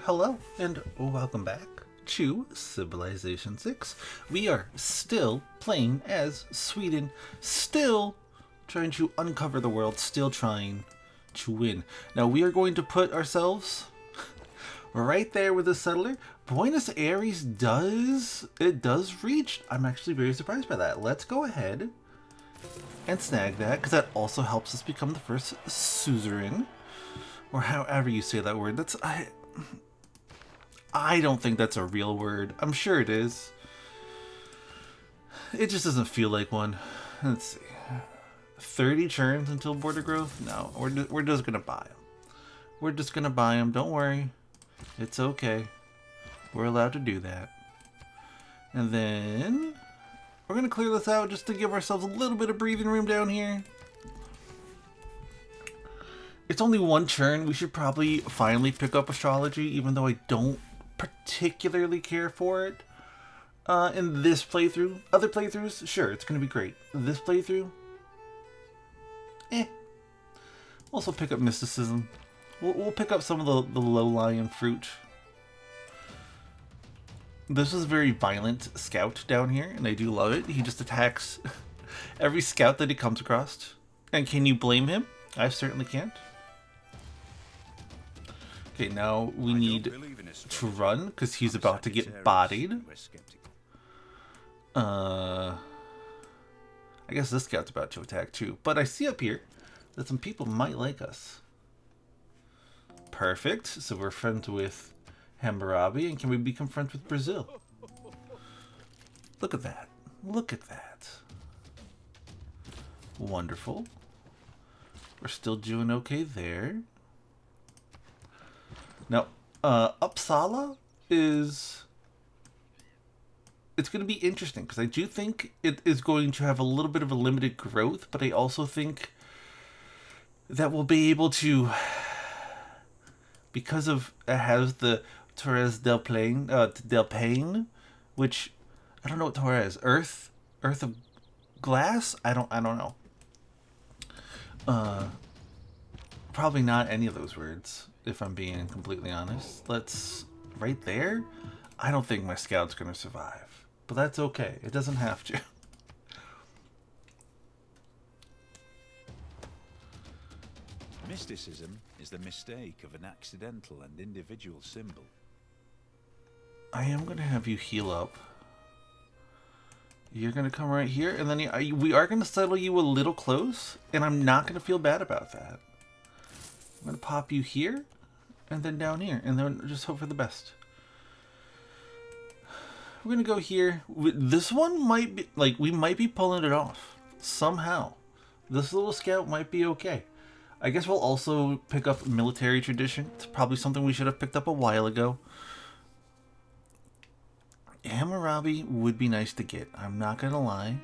Hello and welcome back to Civilization 6. We are still playing as Sweden, still trying to uncover the world, still trying to win. Now we are going to put ourselves right there with the settler. Buenos Aires does reach. I'm actually very surprised by that. Let's go ahead and snag that, because that also helps us become the first suzerain, or however you say that word. I don't think that's a real word. I'm sure it is. It just doesn't feel like one. Let's see. 30 turns until border growth? No, we're just gonna buy them. We're just gonna buy them. Don't worry. It's okay. We're allowed to do that. And then we're gonna clear this out just to give ourselves a little bit of breathing room down here. It's only one turn. We should probably finally pick up astrology, even though I don't particularly care for it in this playthrough. Other playthroughs, sure, it's going to be great. This playthrough, Also pick up mysticism. We'll pick up some of the low-lying fruit. This is a very violent scout down here, and I do love it. He just attacks every scout that he comes across. And can you blame him? I certainly can't. Okay, now we need to run because he's about to get bodied. I guess this scout's about to attack too. But I see up here that some people might like us. Perfect. So we're friends with Hammurabi, and can we become friends with Brazil? Look at that. Look at that. Wonderful. We're still doing okay there. Now, Uppsala is... It's going to be interesting, because I do think it is going to have a little bit of a limited growth, but I also think that we'll be able to... Because of it has the Torres del Paine, which... I don't know what Torres... Earth of glass? I don't know. Probably not any of those words, if I'm being completely honest. Let's... Right there? I don't think my scout's going to survive. But that's okay. It doesn't have to. Mysticism is the mistake of an accidental and individual symbol. I am going to have you heal up. You're going to come right here, and then we are going to settle you a little close, and I'm not going to feel bad about that. I'm going to pop you here, and then down here, and then just hope for the best. We're going to go here. This one might be, like, we might be pulling it off. Somehow. This little scout might be okay. I guess we'll also pick up military tradition. It's probably something we should have picked up a while ago. Hammurabi would be nice to get. I'm not going to lie.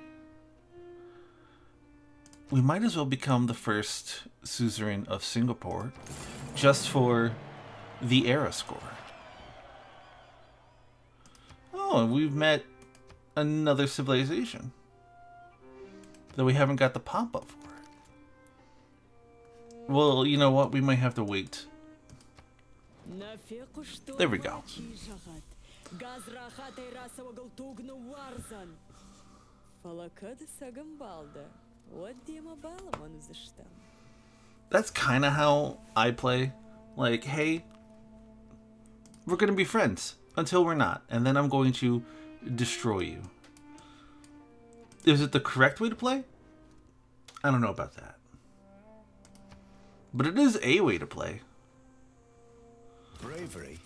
We might as well become the first suzerain of Singapore. Just for the era score. Oh, and we've met another civilization. Though we haven't got the pop-up for it. Well, you know what? We might have to wait. There we go. That's kind of how I play. Like, hey, we're going to be friends. Until we're not. And then I'm going to destroy you. Is it the correct way to play? I don't know about that. But it is a way to play. Bravery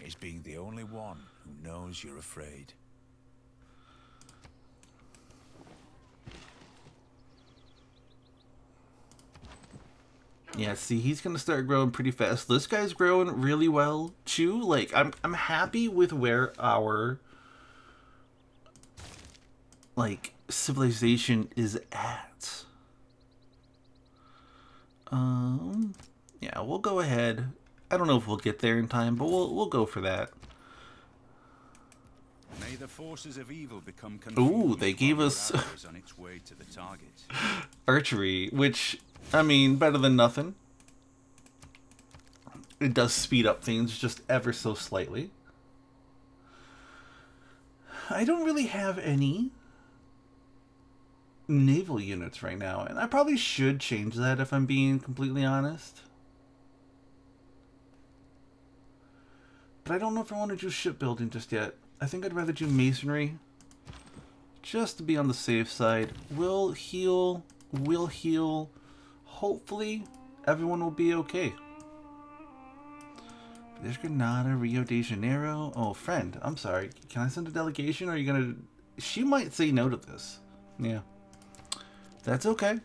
is being the only one who knows you're afraid. Yeah, see, he's gonna start growing pretty fast. This guy's growing really well too. Like, I'm happy with where our civilization is at. Yeah, we'll go ahead. I don't know if we'll get there in time, but we'll go for that. May the forces of evil become Ooh, they gave us on its way to the target. Archery, which, I mean, better than nothing. It does speed up things just ever so slightly. I don't really have any naval units right now, and I probably should change that if I'm being completely honest. But I don't know if I want to do shipbuilding just yet. I think I'd rather do masonry, just to be on the safe side. We'll heal. We'll heal. Hopefully, everyone will be okay. There's Granada, Rio de Janeiro. Oh, friend, I'm sorry. Can I send a delegation, or are you gonna... She might say no to this. Yeah. That's okay.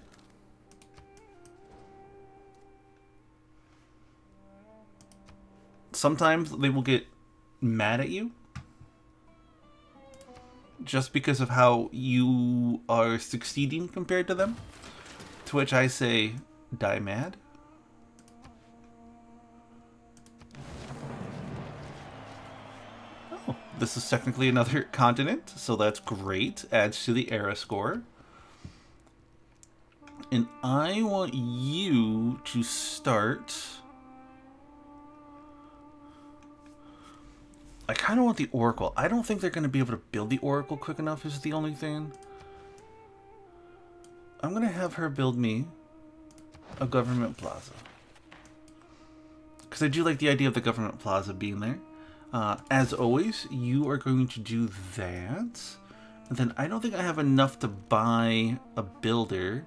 Sometimes they will get mad at you just because of how you are succeeding compared to them. To which I say, die mad. Oh, this is technically another continent, so that's great. Adds to the era score. And I want you to start... I kind of want the Oracle. I don't think they're going to be able to build the Oracle quick enough is the only thing. I'm going to have her build me a government plaza. Because I do like the idea of the government plaza being there. As always, you are going to do that. And then I don't think I have enough to buy a builder.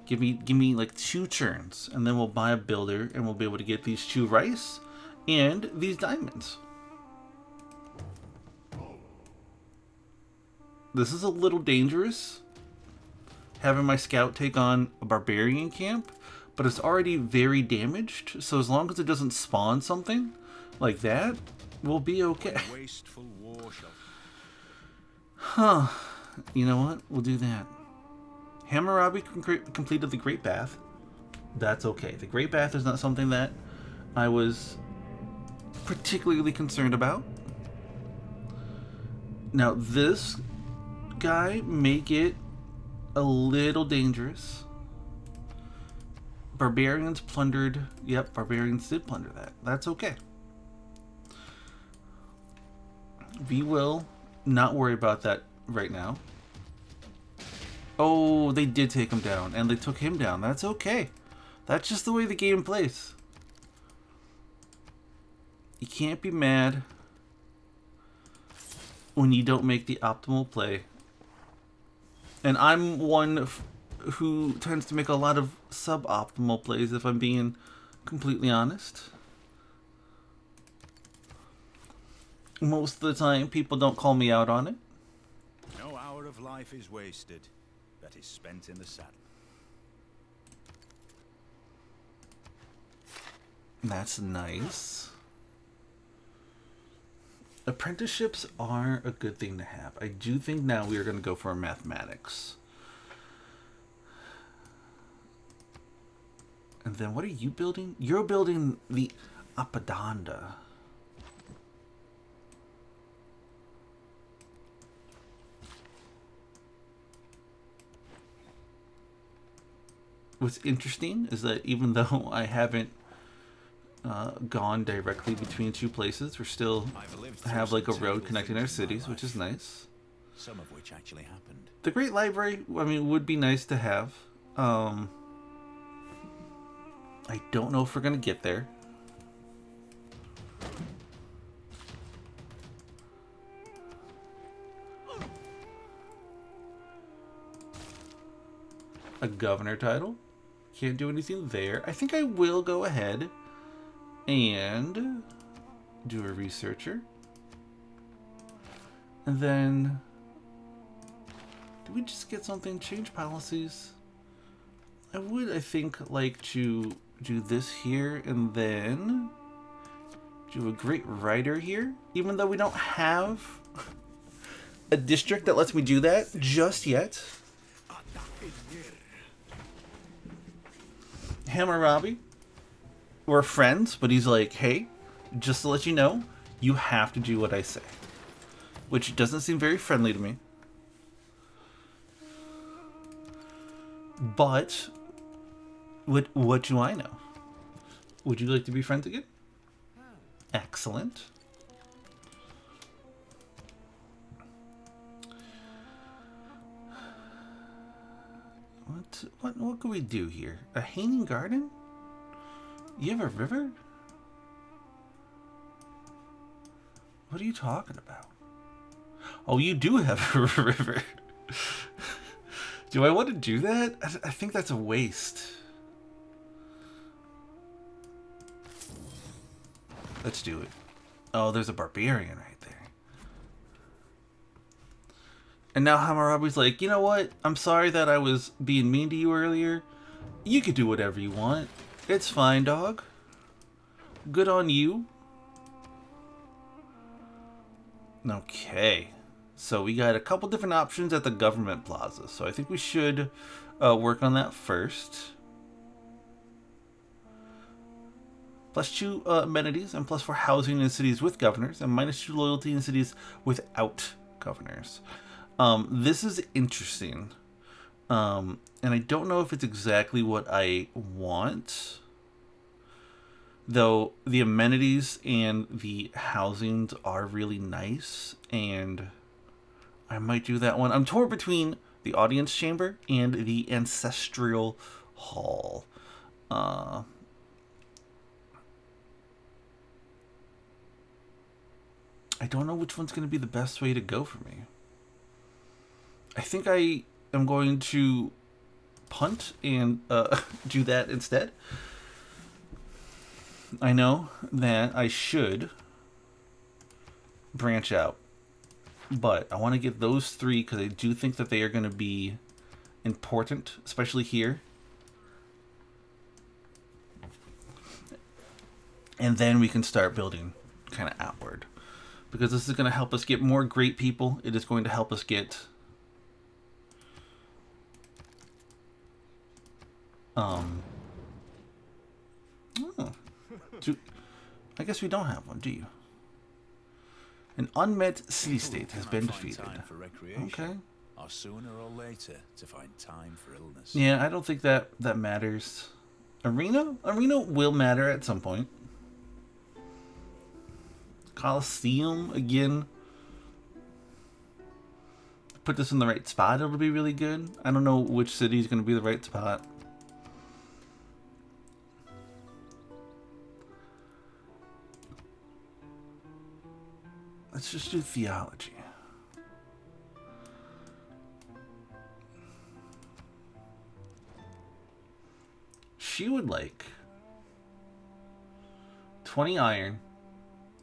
Give me like 2 turns. And then we'll buy a builder and we'll be able to get these 2 rice and these diamonds. This is a little dangerous, having my scout take on a barbarian camp, but it's already very damaged, so as long as it doesn't spawn something like that, we'll be okay. Wasteful war shall... Huh. You know what? We'll do that. Hammurabi completed the Great Bath. That's okay. The Great Bath is not something that I was particularly concerned about. Now, this guy may get a little dangerous. Barbarians plundered. Yep, barbarians did plunder that. That's okay. We will not worry about that right now. Oh, they did take him down, and they took him down. That's okay. That's just the way the game plays. You can't be mad when you don't make the optimal play. And I'm one who tends to make a lot of suboptimal plays, if I'm being completely honest. Most of the time, people don't call me out on it. No hour of life is wasted that is spent in the saddle. That's nice. Apprenticeships are a good thing to have. I do think now we are going to go for mathematics. And then what are you building? You're building the Apadanda. What's interesting is that even though I haven't gone directly between 2 places, we're still have like a road connecting our cities, which is nice. Some of which actually happened. The Great Library, I mean, would be nice to have. I don't know if we're gonna get there. A governor title. Can't do anything there. I think I will go ahead and do a researcher. And then do we just get something? Change policies. I would, I think, like to do this here and then do a great writer here. Even though we don't have a district that lets me do that just yet. Hammurabi, we're friends, but he's like, hey, just to let you know, you have to do what I say. Which doesn't seem very friendly to me. But what do I know? Would you like to be friends again? Excellent. What can we do here? A hanging garden? You have a river? What are you talking about? Oh, you do have a river. Do I want to do that? I think that's a waste. Let's do it. Oh, there's a barbarian right there. And now Hammurabi's like, you know what? I'm sorry that I was being mean to you earlier. You can do whatever you want. It's fine, dog. Good on you. Okay. So we got a couple different options at the government plaza. So I think we should work on that first. +2 amenities and +4 housing in cities with governors, and -2 loyalty in cities without governors. This is interesting. And I don't know if it's exactly what I want. Though the amenities and the housings are really nice, and I might do that one. I'm torn between the audience chamber and the ancestral hall. I don't know which one's going to be the best way to go for me. I think I am going to punt and do that instead. I know that I should branch out, but I want to get those 3 because I do think that they are going to be important, especially here. And then we can start building kind of outward, because this is going to help us get more great people. It is going to help us get I guess we don't have one, do you? An unmet city-state has been defeated. Okay. Or sooner or later to find time for illness. Yeah, I don't think that matters. Arena will matter at some point. Colosseum again. Put this in the right spot, it'll be really good. I don't know which city is going to be the right spot. Let's just do theology. She would like 20 iron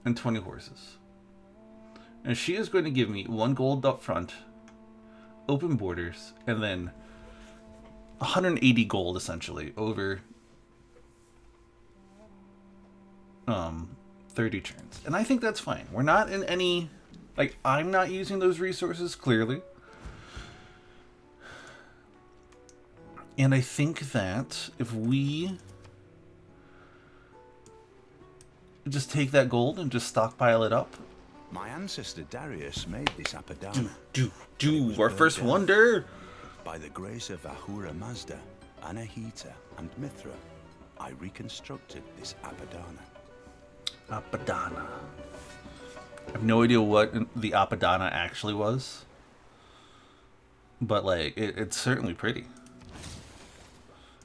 and 20 horses. And she is going to give me 1 gold up front, open borders, and then 180 gold essentially over 30 turns. And I think that's fine. We're not in any, like, I'm not using those resources clearly. And I think that if we just take that gold and just stockpile it up. My ancestor Darius made this Apadana. Our first wonder. By the grace of Ahura Mazda, Anahita, and Mithra, I reconstructed this Apadana. Apadana. I have no idea what the Apadana actually was. But, like, it's certainly pretty.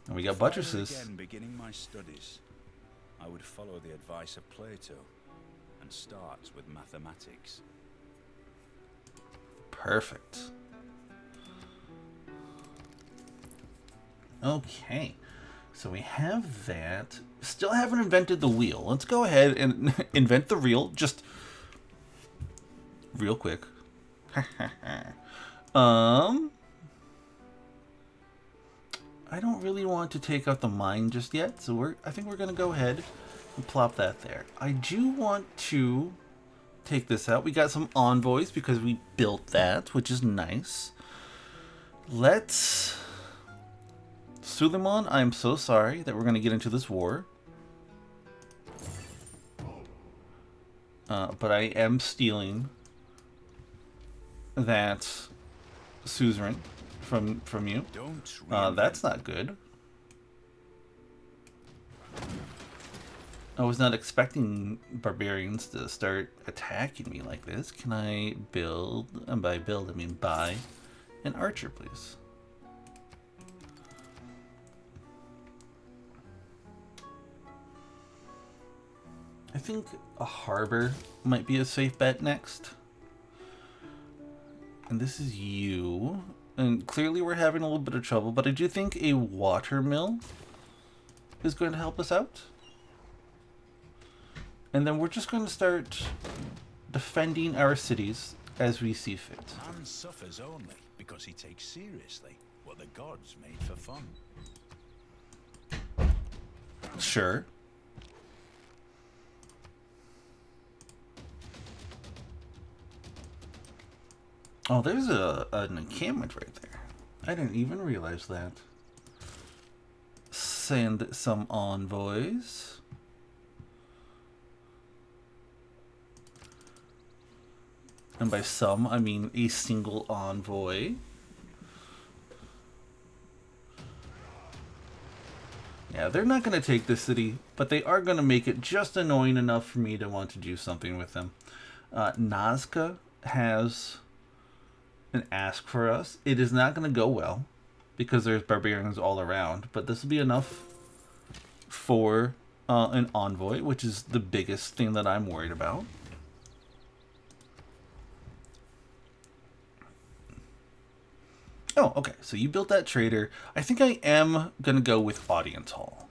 And we got buttresses. Again, beginning my studies, I would follow the advice of Plato and start with mathematics. Perfect. Okay. So we have that. Still haven't invented the wheel. Let's go ahead and invent the reel. Just real quick. I don't really want to take out the mine just yet, so I think we're gonna go ahead and plop that there. I do want to take this out. We got some envoys because we built that, which is nice. Let's Suleiman, I'm so sorry that we're gonna get into this war. But I am stealing that suzerain from you. That's not good. I was not expecting barbarians to start attacking me like this. Can I build, and by build I mean buy, an archer, please? I think a harbor might be a safe bet next. And this is you. And clearly we're having a little bit of trouble, but I do think a water mill is going to help us out. And then we're just going to start defending our cities as we see fit. Man suffers only because he takes seriously what the gods made for fun. Sure. Oh, there's an encampment right there. I didn't even realize that. Send some envoys. And by some, I mean a single envoy. Yeah, they're not going to take this city, but they are going to make it just annoying enough for me to want to do something with them. Nazca has an ask for us. It is not going to go well because there's barbarians all around, but this will be enough for an envoy, which is the biggest thing that I'm worried about. Oh, okay. So you built that trader. I think I am going to go with audience hall.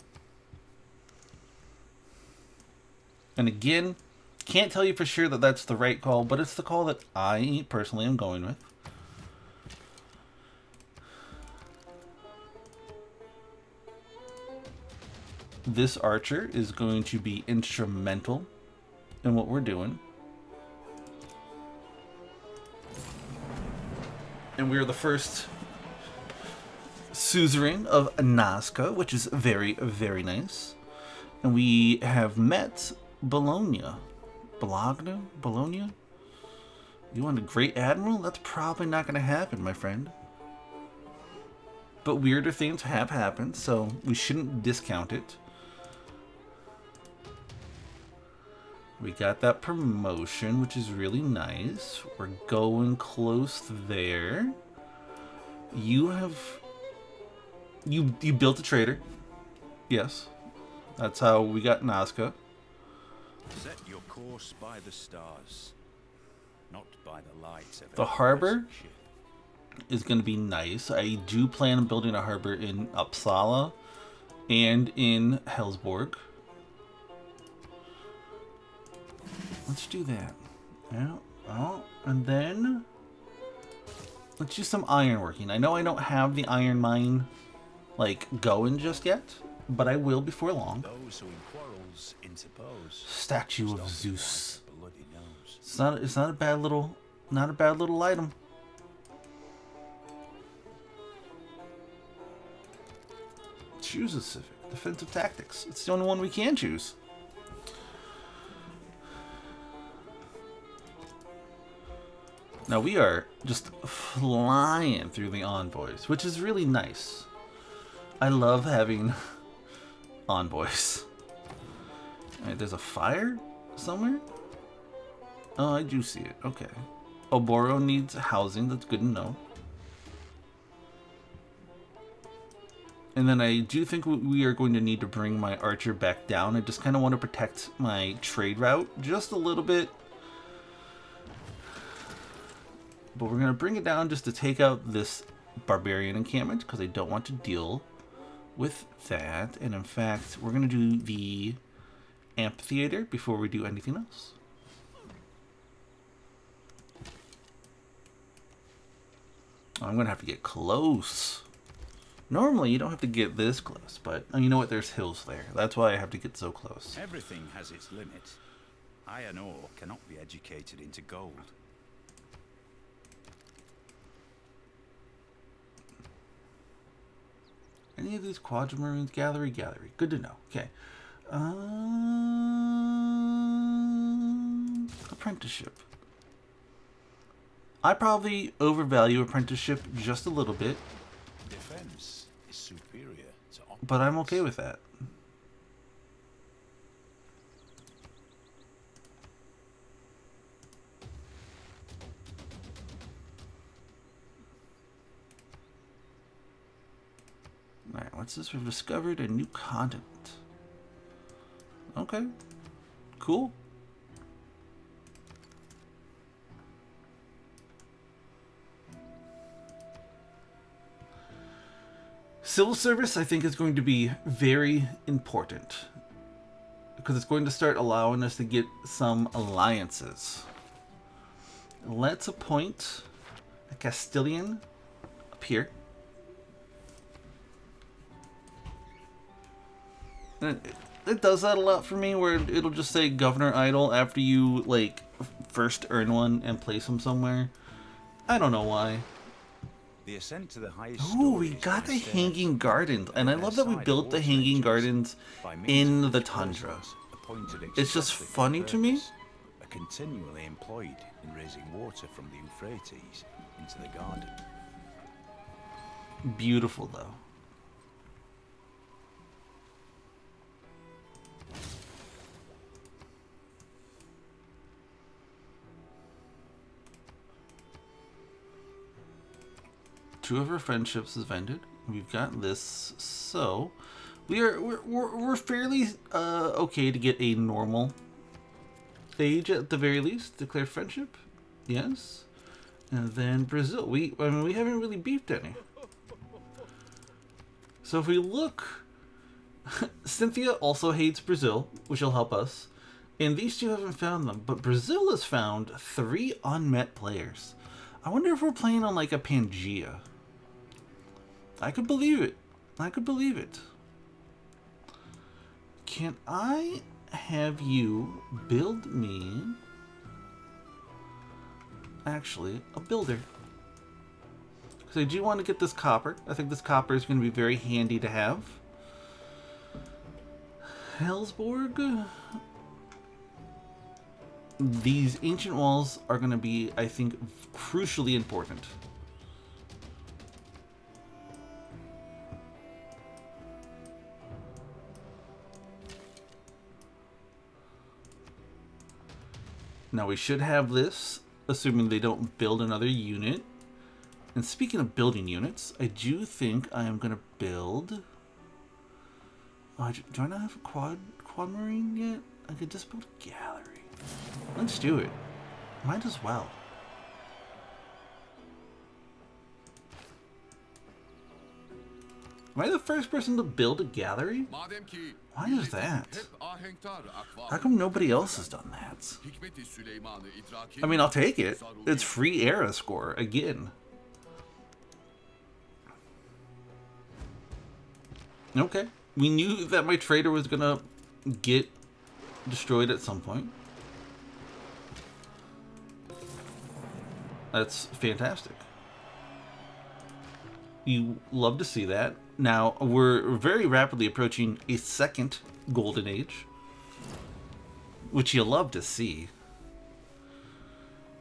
And again, can't tell you for sure that that's the right call, but it's the call that I personally am going with. This archer is going to be instrumental in what we're doing. And we're the first suzerain of Nazca, which is very, very nice. And we have met Bologna. Bologna? You want a great admiral? That's probably not going to happen, my friend. But weirder things have happened, so we shouldn't discount it. We got that promotion, which is really nice. We're going close there. You have... You built a trader. Yes. That's how we got Nazca. Set your course by the stars, not by the lights of the harbor is going to be nice. I do plan on building a harbor in Uppsala and in Helsborg. Let's do that. Yeah. Oh, and then let's do some ironworking. I know I don't have the iron mine like going just yet, but I will before long. Those who in quarrels interpose. Statue of Zeus. Bloody nose. It's not a bad little item. Choose a civic. Defensive tactics. It's the only one we can choose. Now we are just flying through the envoys, which is really nice. I love having envoys. Alright, there's a fire somewhere? Oh, I do see it. Okay. Oboro needs housing. That's good to know. And then I do think we are going to need to bring my archer back down. I just kind of want to protect my trade route just a little bit. But we're going to bring it down just to take out this barbarian encampment because I don't want to deal with that. And in fact, we're going to do the amphitheater before we do anything else. I'm going to have to get close. Normally, you don't have to get this close, but you know what? There's hills there. That's why I have to get so close. Everything has its limit. Iron ore cannot be educated into gold. Any of these quadrimarines? Gallery. Good to know. Okay. Apprenticeship. I probably overvalue apprenticeship just a little bit. Defense is superior to offense. But I'm okay with that. alliances. We've discovered a new continent. Okay. Cool. Civil service, I think, is going to be very important. Because it's going to start allowing us to get some alliances. Let's appoint a Castilian up here. And it does that a lot for me, where it'll just say Governor Idle after you, like, first earn one and place them somewhere. I don't know why. The ascent to the highest Ooh, we got the Hanging Gardens. And I love that we built the Hanging Gardens in the tundra. It's just funny to me. Are continually employed in raising water from the Euphrates into the garden. Beautiful, though. Two of our friendships have ended. We've got this, so we're fairly okay to get a normal age at the very least. Declare friendship, yes, and then Brazil. We haven't really beefed any. So if we look, Cynthia also hates Brazil, which will help us, and these two haven't found them. But Brazil has found 3 unmet players. I wonder if we're playing on like a Pangea. I could believe it. I could believe it. Can I have you build me, actually, a builder? Because I do want to get this copper. I think this copper is going to be very handy to have. Hellsborg. These ancient walls are going to be, I think, crucially important. Now we should have this, assuming they don't build another unit. And speaking of building units, I do think I am going to build... Oh, do I not have a quad marine yet? I could just build a gallery. Let's do it. Might as well. Am I the first person to build a gallery? Why is that? How come nobody else has done that? I mean, I'll take it. It's free era score again. Okay. We knew that my trader was gonna get destroyed at some point. That's fantastic. You love to see that. Now, we're very rapidly approaching a second golden age, which you love to see.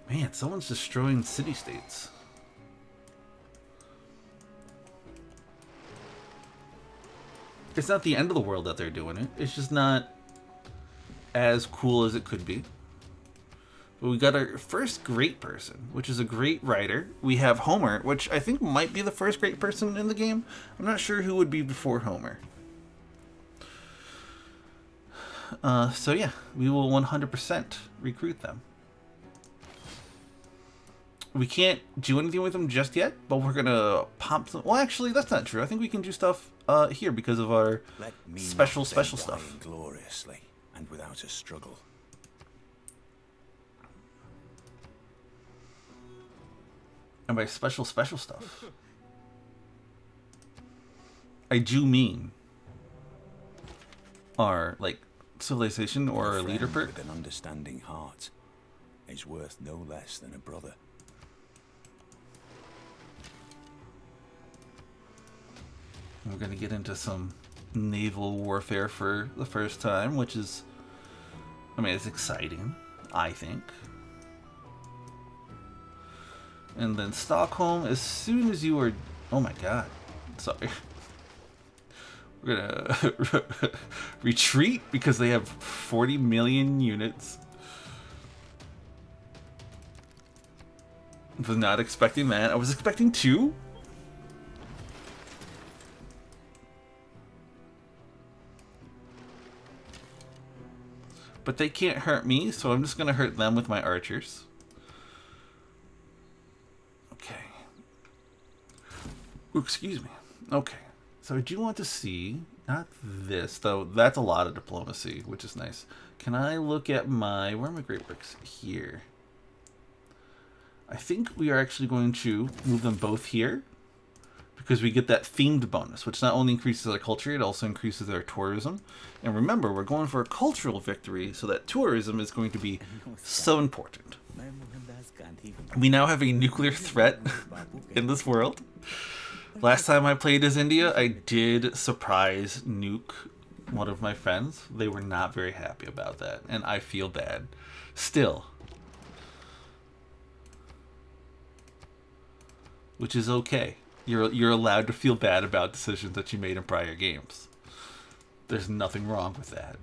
Man, someone's destroying city-states. It's not the end of the world that they're doing it. It's just not as cool as it could be. But we got our first great person, which is a great writer. We have Homer, which I think might be the first great person in the game. I'm not sure who would be before Homer. So yeah, we will 100% recruit them. We can't do anything with them just yet, but we're gonna pop some. Well, actually, that's not true. I think we can do stuff here because of our special stuff. Gloriously and without a struggle. And by special stuff, I do mean our, like, civilization or our leader perk. With an understanding heart is worth no less than a brother. We're going to get into some naval warfare for the first time, which is, I mean, it's exciting, I think. And then Stockholm, as soon as you are... Oh my god. Sorry. We're gonna retreat because they have 40 million units. I was not expecting that. I was expecting 2. But they can't hurt me, so I'm just going to hurt them with my archers. Okay. Ooh, excuse me. Okay. So I do want to see, not this, though that's a lot of diplomacy, which is nice. Can I look at my, where are my great works? Here. I think we are actually going to move them both here, because we get that themed bonus, which not only increases our culture, it also increases our tourism. And remember, we're going for a cultural victory, so that tourism is going to be so important. We now have a nuclear threat in this world. Last time I played as India, I did surprise nuke one of my friends. They were not very happy about that, and I feel bad. Still. Which is okay. You're allowed to feel bad about decisions that you made in prior games. There's nothing wrong with that.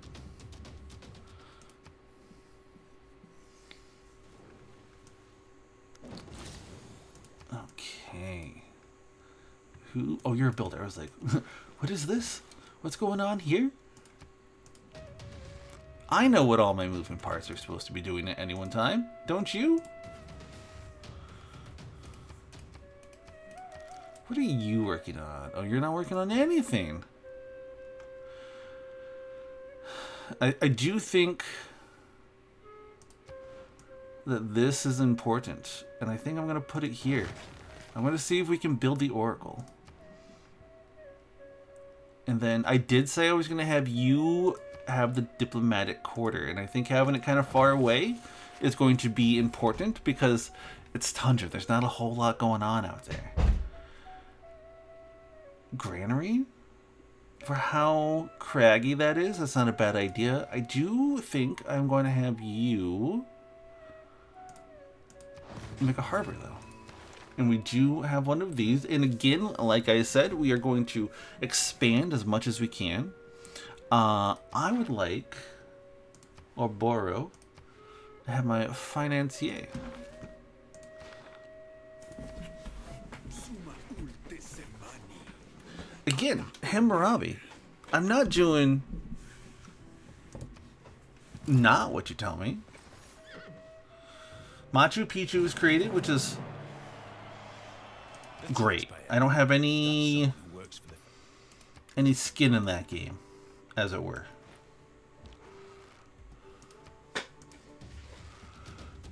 Okay. Who? Oh, you're a builder. I was like, what is this? What's going on here? I know what all my moving parts are supposed to be doing at any one time. Don't you? What are you working on? Oh, you're not working on anything. I do think that this is important. And I think I'm going to put it here. I'm going to see if we can build the Oracle. And then I did say I was going to have you have the diplomatic quarter. And I think having it kind of far away is going to be important because it's tundra. There's not a whole lot going on out there. Granary? For how craggy that is, that's not a bad idea. I do think I'm going to have you make a harbor, though. And we do have one of these. And again, like I said, we are going to expand as much as we can. I would like, or borrow, to have my financier. Again, Hammurabi. I'm not doing not what you tell me. Machu Picchu was created, which is great. I don't have any skin in that game, as it were.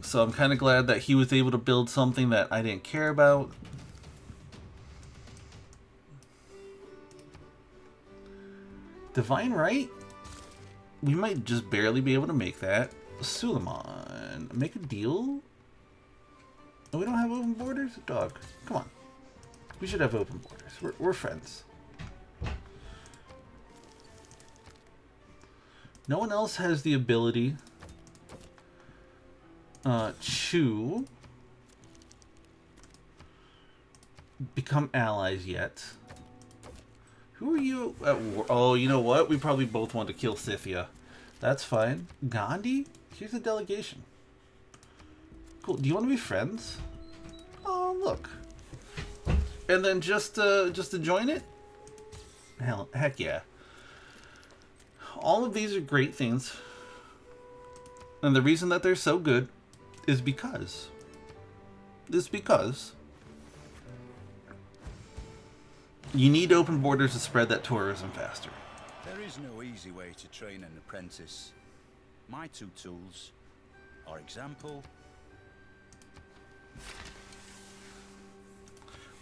So I'm kind of glad that he was able to build something that I didn't care about. Divine Right? We might just barely be able to make that. Suleiman, make a deal? Oh, we don't have open borders? Dog, come on. We should have open borders. We're friends. No one else has the ability to become allies yet. Who are you at war? Oh, you know what? We probably both want to kill Scythia. That's fine. Gandhi? Here's a delegation. Cool. Do you want to be friends? Oh, look. And then just to join it? Heck yeah. All of these are great things. And the reason that they're so good is because you need open borders to spread that tourism faster. There is no easy way to train an apprentice. My two tools are example.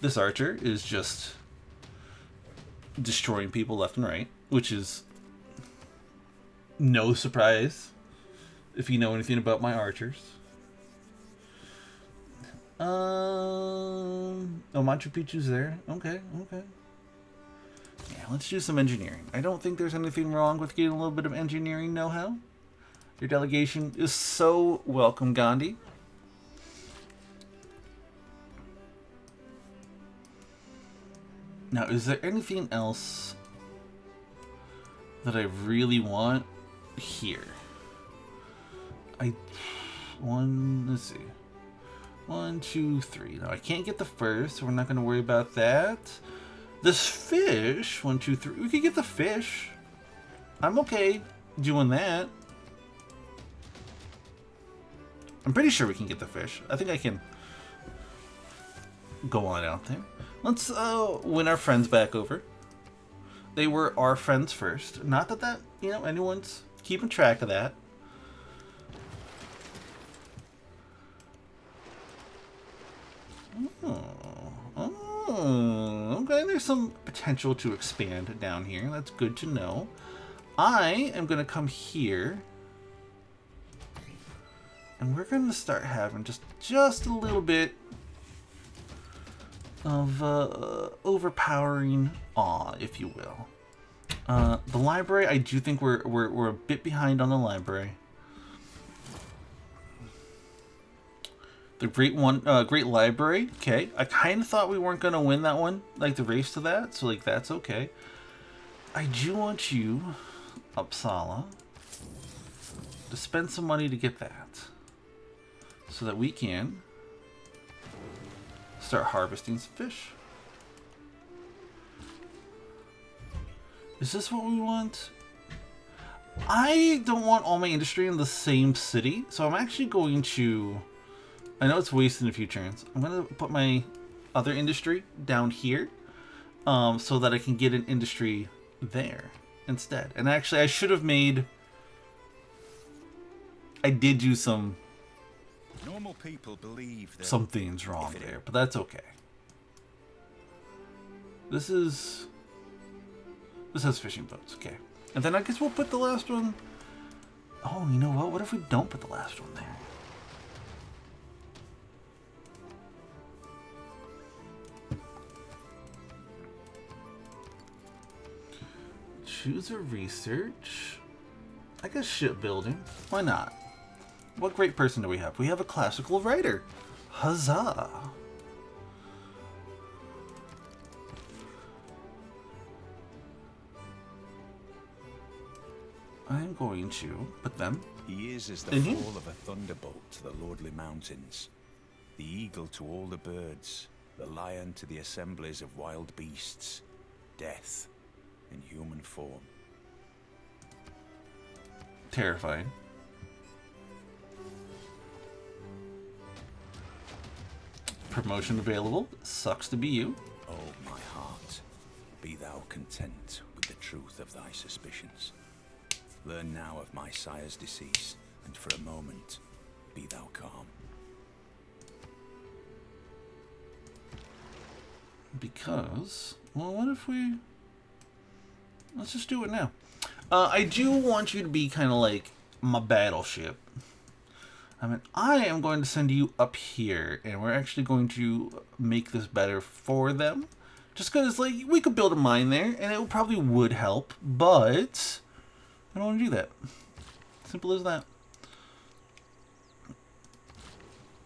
This archer is just destroying people left and right, which is no surprise if you know anything about my archers. Oh, Machu Picchu's there. Okay. Yeah, let's do some engineering. I don't think there's anything wrong with getting a little bit of engineering know-how. Your delegation is so welcome, Gandhi. Now, is there anything else that I really want here? Let's see. 1, 2, 3. No, I can't get the first, so we're not going to worry about that. This fish, 1, 2, 3. We could get the fish. I'm okay doing that. I'm pretty sure we can get the fish. I think I can go on out there. Let's win our friends back over. They were our friends first. Not that you know, anyone's keeping track of that. Oh, okay, there's some potential to expand down here. That's good to know. I am going to come here. And we're going to start having just a little bit of overpowering awe, if you will. The library, I do think we're a bit behind on the library. The Great Library, okay. I kind of thought we weren't going to win that one, like the race to that, so like that's okay. I do want you, Uppsala, to spend some money to get that, so that we can start harvesting some fish. Is this what we want? I don't want all my industry in the same city, so I'm actually going to... I know it's wasting a few turns. I'm going to put my other industry down here, so that I can get an industry there instead. And actually, I should have made... I did do some... Normal people believe that some things wrong there, but that's okay. This has fishing boats, okay. And then I guess we'll put the last one... Oh, you know what? What if we don't put the last one there? Choose a research. I guess shipbuilding. Why not? What great person do we have? We have a classical writer. Huzzah! I'm going to put them. He is as the fall of a thunderbolt to the lordly mountains, the eagle to all the birds, the lion to the assemblies of wild beasts, death in human form. Terrifying. Promotion available. Sucks to be you. Oh, my heart, be thou content with the truth of thy suspicions. Learn now of my sire's decease, and for a moment, be thou calm. Because, well, what if we... Let's just do it now. I do want you to be kind of like my battleship. I mean, I am going to send you up here, and we're actually going to make this better for them. Just because, like, we could build a mine there, and it probably would help, but I don't want to do that. Simple as that.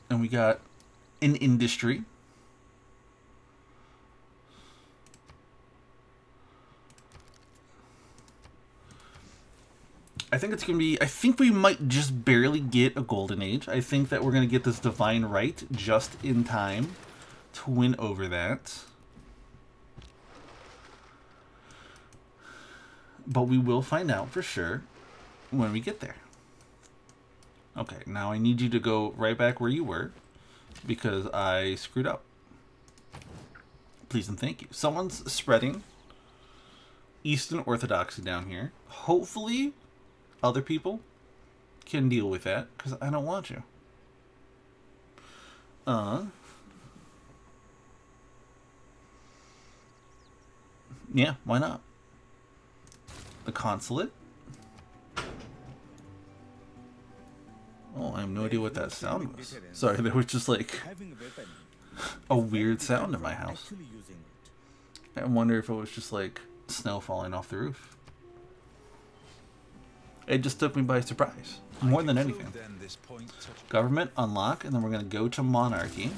And we got an industry. I think it's going to be... I think we might just barely get a golden age. I think that we're going to get this divine right just in time to win over that. But we will find out for sure when we get there. Okay, now I need you to go right back where you were because I screwed up. Please and thank you. Someone's spreading Eastern Orthodoxy down here. Hopefully... other people can deal with that, because I don't want you. Yeah, why not? The consulate. Oh, I have no idea what that sound was. Sorry, there was just like a weird sound in my house. I wonder if it was just like snow falling off the roof. It just took me by surprise, more than anything. Government, unlock, and then we're going to go to monarchy.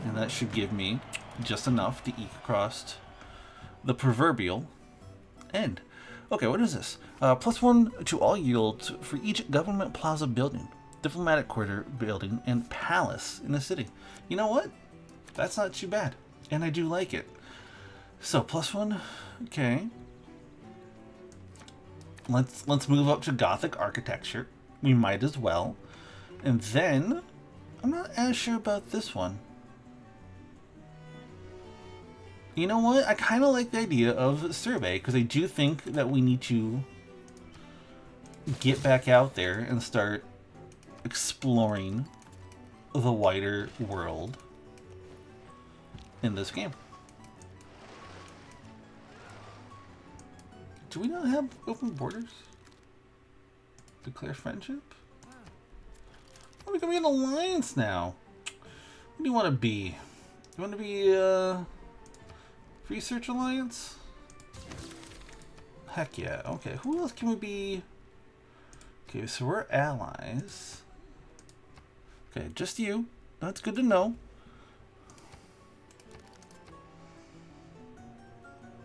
And that should give me just enough to eke across the proverbial end. Okay, what is this? +1 to all yields for each government plaza building, diplomatic quarter building, and palace in the city. You know what? That's not too bad. And I do like it. So, +1, okay. Let's move up to Gothic architecture. We might as well. And then, I'm not as sure about this one. You know what? I kind of like the idea of survey, because I do think that we need to get back out there and start exploring the wider world in this game. Do we not have open borders? Declare friendship? Oh, we can be an alliance now. What do you want to be? Do you want to be Research Alliance? Heck yeah. Okay, who else can we be? Okay, so we're allies. Okay, just you. That's good to know.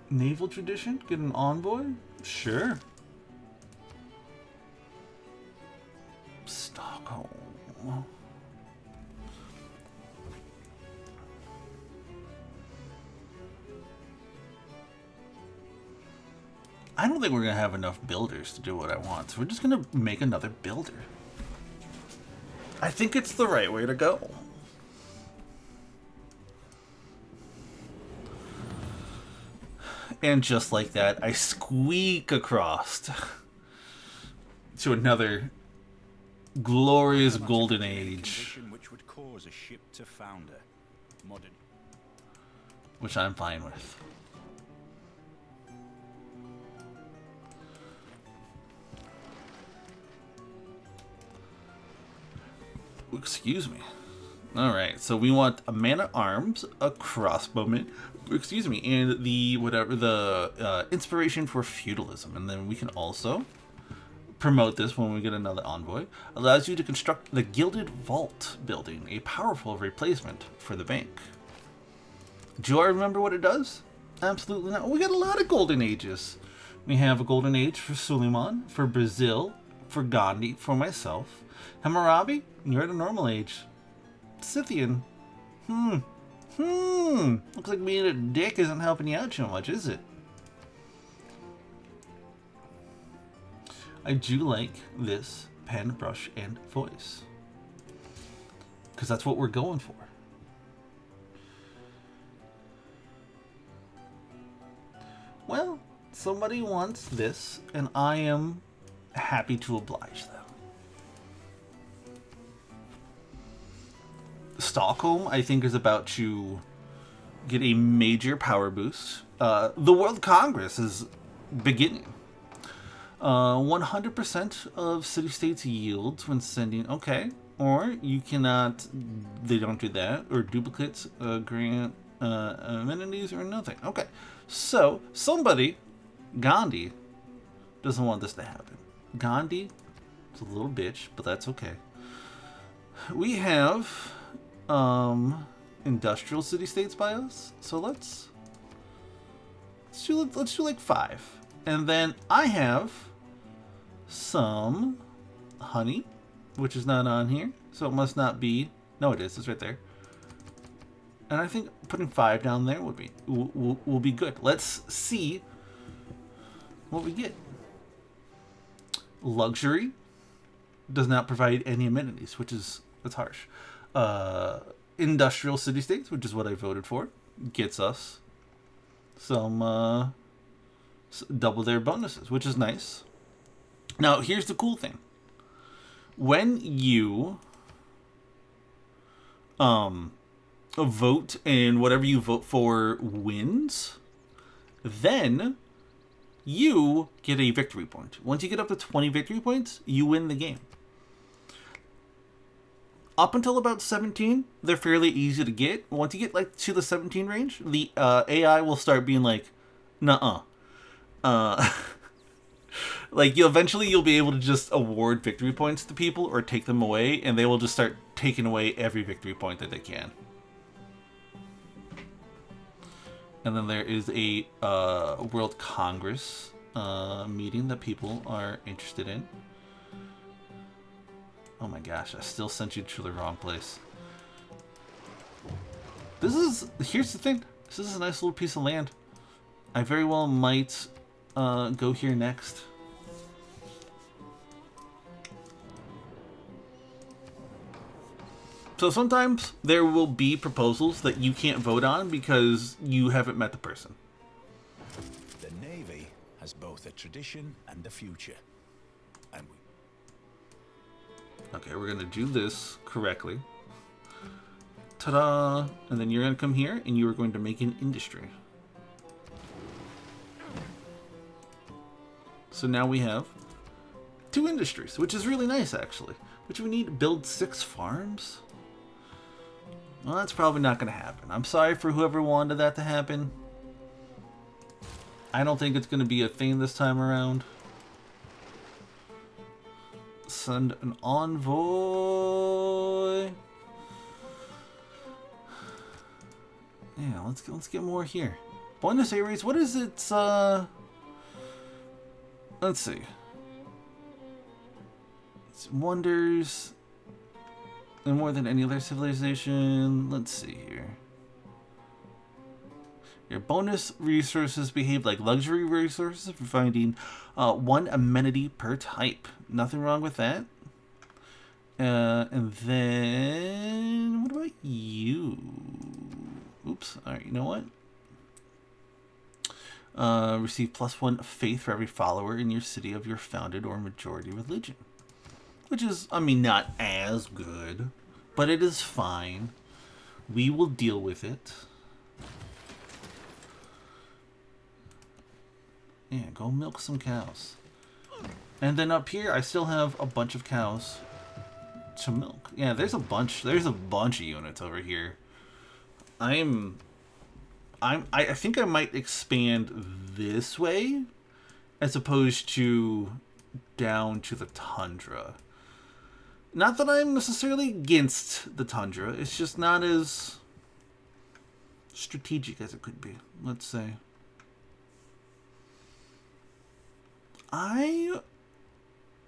Naval tradition? Get an envoy? Sure. Stockholm. I don't think we're going to have enough builders to do what I want, so we're just going to make another builder. I think it's the right way to go. And just like that, I squeak across to another glorious golden age, which would cause a ship to founder. Modern. Which I'm fine with. Excuse me. Alright, so we want a man-at-arms, a crossbowman, excuse me, and the inspiration for feudalism. And then we can also promote this when we get another envoy. Allows you to construct the Gilded Vault building, a powerful replacement for the bank. Do I remember what it does? Absolutely not. We got a lot of golden ages. We have a golden age for Suleiman, for Brazil, for Gandhi, for myself. Hammurabi, you're at a normal age. Scythian. Looks like being a dick isn't helping you out too much, is it? I do like this pen, brush, and voice. Because that's what we're going for. Well, somebody wants this, and I am happy to oblige them. Stockholm, I think, is about to get a major power boost. The World Congress is beginning. 100% of city-states yields when sending... Okay. Or you cannot... They don't do that. Or duplicates grant amenities or nothing. Okay. So, somebody... Gandhi doesn't want this to happen. Gandhi is a little bitch, but that's okay. We have... industrial city-states by us. So let's do like 5. And then I have some honey, which is not on here, so it must not be. No, it is. It's right there. And I think putting 5 down there would be will be good. Let's see what we get. Luxury does not provide any amenities, which is that's harsh. Industrial city-states, which is what I voted for, gets us some double their bonuses, which is nice. Now, here's the cool thing. When you vote and whatever you vote for wins, then you get a victory point. Once you get up to 20 victory points, you win the game. Up until about 17, they're fairly easy to get. Once you get like to the 17 range, the AI will start being like, nuh-uh. Like you'll be able to just award victory points to people or take them away, and they will just start taking away every victory point that they can. And then there is a World Congress meeting that people are interested in. Oh my gosh, I still sent you to the wrong place. Here's the thing. This is a nice little piece of land. I very well might go here next. So sometimes there will be proposals that you can't vote on because you haven't met the person. The Navy has both a tradition and a future. And we... Okay, we're going to do this correctly. Ta-da! And then you're going to come here and you are going to make an industry. So now we have 2 industries, which is really nice actually. Which we need to build 6 farms? Well, that's probably not going to happen. I'm sorry for whoever wanted that to happen. I don't think it's going to be a thing this time around. Send an envoy. Yeah, let's get more here. Buenos Aires, what is its let's see. It's wonders and more than any other civilization. Let's see here. Your bonus resources behave like luxury resources, providing 1 amenity per type. Nothing wrong with that. And then, what about you? Oops. All right, you know what? Receive +1 faith for every follower in your city of your founded or majority religion. Which is, I mean, not as good, but it is fine. We will deal with it. Yeah, go milk some cows. And then up here, I still have a bunch of cows to milk. Yeah, there's a bunch of units over here. I think I might expand this way as opposed to down to the tundra. Not that I'm necessarily against the tundra, it's just not as strategic as it could be, let's say. I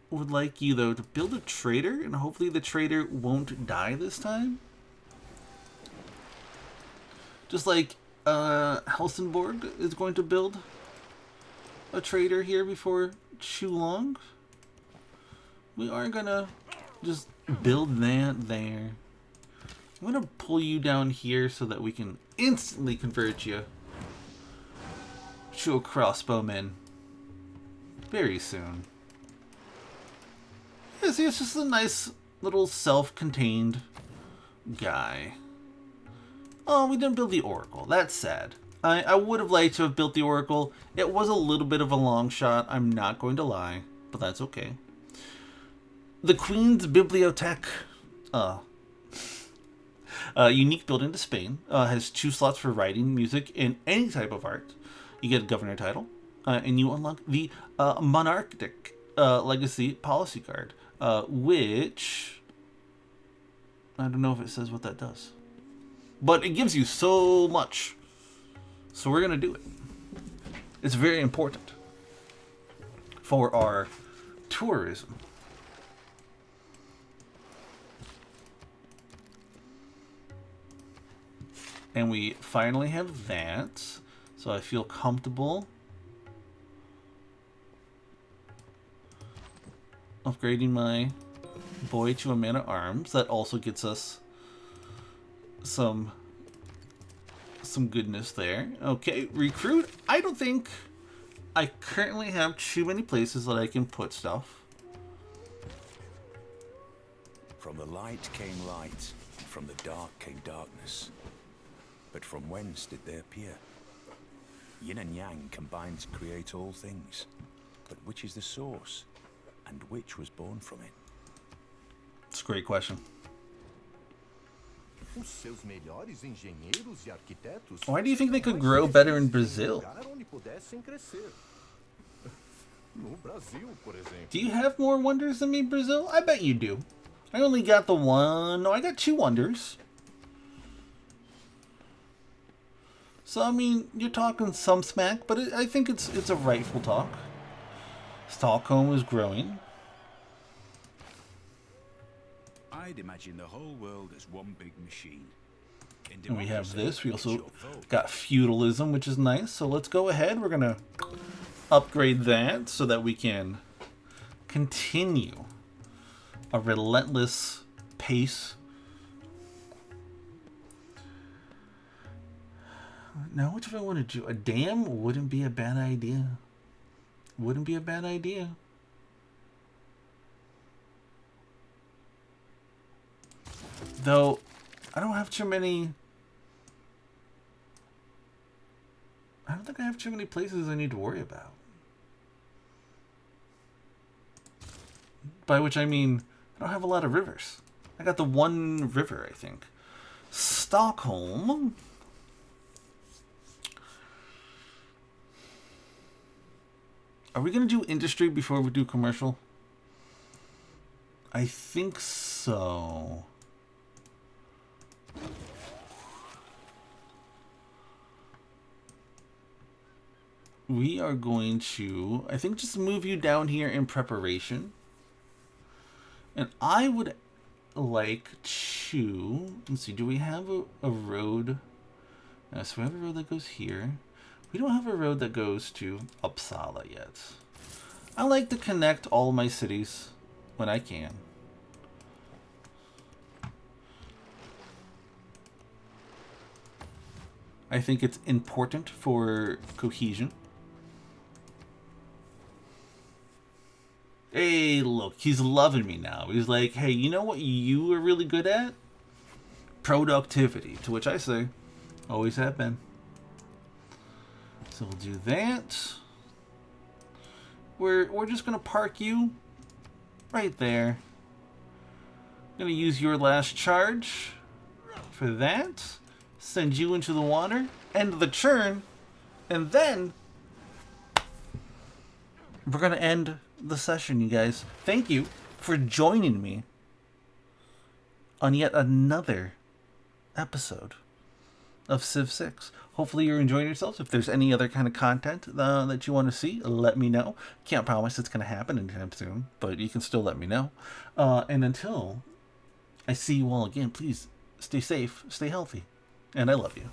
would like you, though, to build a trader, and hopefully the trader won't die this time. Just like Helsingborg is going to build a trader here before too long. We are going to just build that there. I'm going to pull you down here so that we can instantly convert you to a crossbowman very soon. Yeah, see, it's just a nice little self-contained guy. Oh, we didn't build the Oracle. That's sad. I would have liked to have built the Oracle. It was a little bit of a long shot, I'm not going to lie, but that's okay. The Queen's Bibliothèque, unique building to Spain, has 2 slots for writing, music, and any type of art. You get a governor title, and you unlock the monarchic legacy policy card, which I don't know if it says what that does, but it gives you so much. So we're gonna do it. It's very important for our tourism. And we finally have that, so I feel comfortable upgrading my boy to a man-at-arms. That also gets us some goodness there. Okay, recruit. I don't think I currently have too many places that I can put stuff. From the light came light, and from the dark came darkness. But from whence did they appear? Yin and yang combined to create all things. But which is the source? And which was born from it? It's a great question. Why do you think they could grow better in Brazil? Do you have more wonders than me, Brazil? I bet you do. I only got the one. No, I got 2 wonders. So, I mean, you're talking some smack, but I think it's a rightful talk. Stockholm is growing. I'd imagine the whole world as one big machine. And we have this. We also got feudalism, which is nice. So let's go ahead. We're going to upgrade that so that we can continue a relentless pace Now, what do I want to do? A dam wouldn't be a bad idea. Wouldn't be a bad idea. Though, I don't have too many... I don't think I have too many places I need to worry about. By which I mean, I don't have a lot of rivers. I got the one river, I think. Stockholm. Are we going to do industry before we do commercial? I think so. We are going to, I think, just move you down here in preparation. And I would like to, let's see, do we have a road? So we have a road that goes here. We don't have a road that goes to Uppsala yet. I like to connect all my cities when I can. I think it's important for cohesion. Hey, look, he's loving me now. He's like, hey, you know what you are really good at? Productivity. To which I say, always have been. So we'll do that. We're just gonna park you right there. I'm gonna use your last charge for that. Send you into the water. End the churn. And then we're gonna end the session, you guys. Thank you for joining me on yet another episode of Civ 6. Hopefully you're enjoying yourselves. If there's any other kind of content that you want to see, let me know. Can't promise it's going to happen anytime soon, but you can still let me know. And until I see you all again, please stay safe, stay healthy, and I love you.